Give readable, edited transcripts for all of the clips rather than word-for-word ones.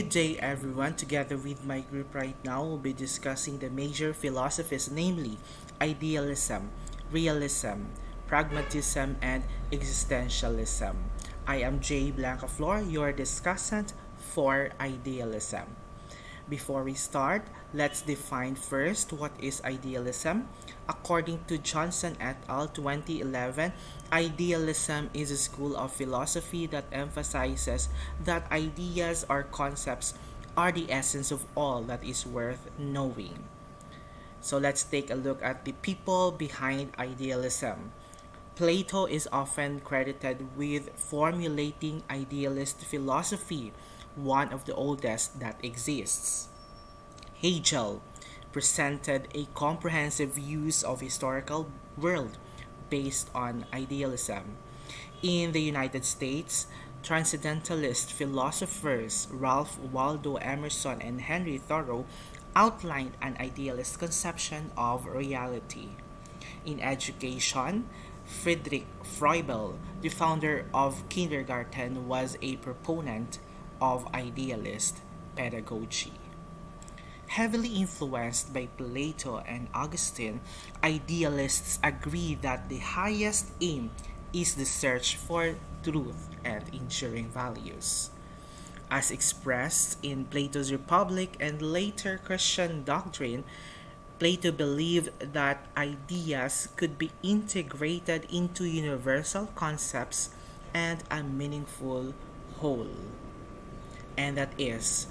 Good day, everyone. Together with my group right now, we'll be discussing the major philosophies, namely idealism, realism, pragmatism, and existentialism. I am Jay Blancaflor, your discussant for idealism. Before we start, let's define first what is idealism. According to Johnson et al. 2011, idealism is a school of philosophy that emphasizes that ideas or concepts are the essence of all that is worth knowing. So let's take a look at the people behind idealism. Plato is often credited with formulating idealist philosophy, one of the oldest that exists. Hegel presented a comprehensive views of historical world based on idealism. In the United States, transcendentalist philosophers Ralph Waldo Emerson and Henry Thoreau outlined an idealist conception of reality. In education, Friedrich Froebel, the founder of kindergarten, was a proponent of idealist pedagogy. Heavily influenced by Plato and Augustine, idealists agree that the highest aim is the search for truth and enduring values. As expressed in Plato's Republic and later Christian doctrine, Plato believed that ideas could be integrated into universal concepts and a meaningful whole. And that is,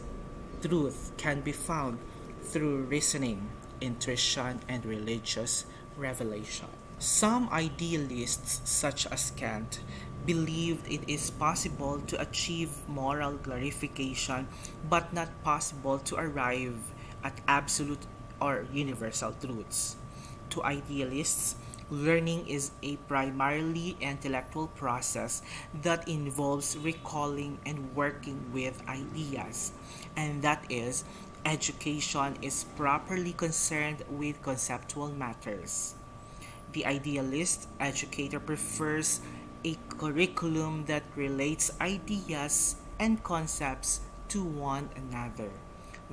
truth can be found through reasoning, intuition, and religious revelation. Some idealists, such as Kant, believed it is possible to achieve moral clarification but not possible to arrive at absolute or universal truths. To idealists, learning is a primarily intellectual process that involves recalling and working with ideas, and that is, education is properly concerned with conceptual matters. The idealist educator prefers a curriculum that relates ideas and concepts to one another.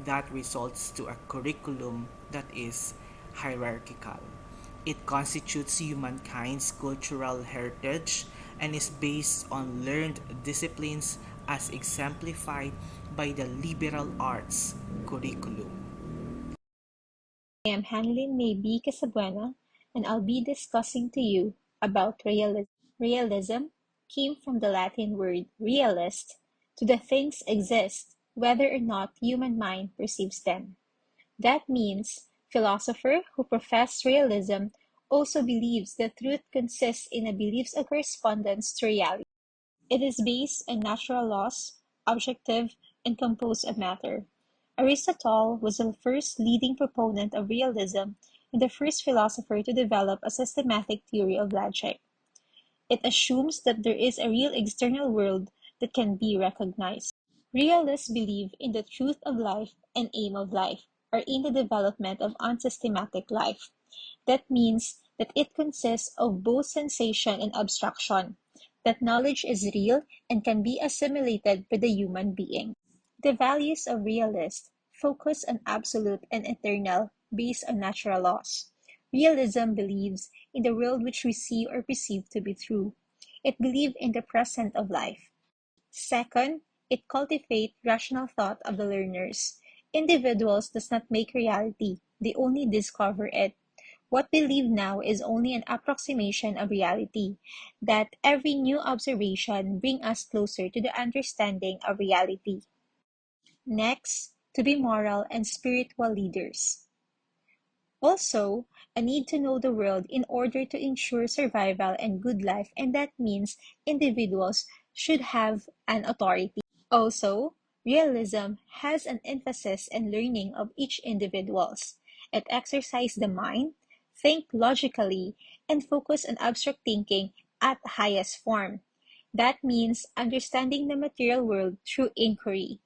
That results to a curriculum that is hierarchical. It constitutes humankind's cultural heritage and is based on learned disciplines as exemplified by the liberal arts curriculum. I am Hanlin May B. Casabuena, and I'll be discussing to you about realism. Realism came from the Latin word realist, to the things exist, whether or not human mind perceives them. That means philosopher who profess realism also believes that truth consists in a belief's correspondence to reality. It is based on natural laws, objective and composed of matter. Aristotle was the first leading proponent of realism and the first philosopher to develop a systematic theory of logic. It assumes that there is a real external world that can be recognized. Realists believe in the truth of life and aim of life, or in the development of unsystematic life. That means that it consists of both sensation and abstraction, that knowledge is real and can be assimilated by the human being. The values of realists focus on absolute and eternal based on natural laws. Realism believes in the world which we see or perceive to be true. It believes in the present of life. Second, it cultivates rational thought of the learners. Individuals does not make reality, they only discover it. What we live now is only an approximation of reality, that every new observation brings us closer to the understanding of reality. Next, to be moral and spiritual leaders. Also, a need to know the world in order to ensure survival and good life, and that means individuals should have an authority. Also, realism has an emphasis in learning of each individuals. It exercises the mind, think logically, and focus on abstract thinking at highest form. That means understanding the material world through inquiry,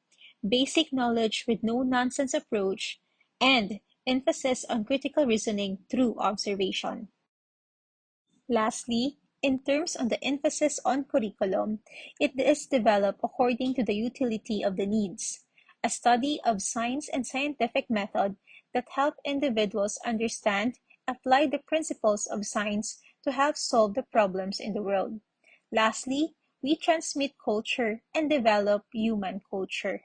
basic knowledge with no nonsense approach, and emphasis on critical reasoning through observation. Lastly, in terms of the emphasis on curriculum, it is developed according to the utility of the needs. a study of science and scientific method that help individuals understand, apply the principles of science to help solve the problems in the world. Lastly, we transmit culture and develop human culture.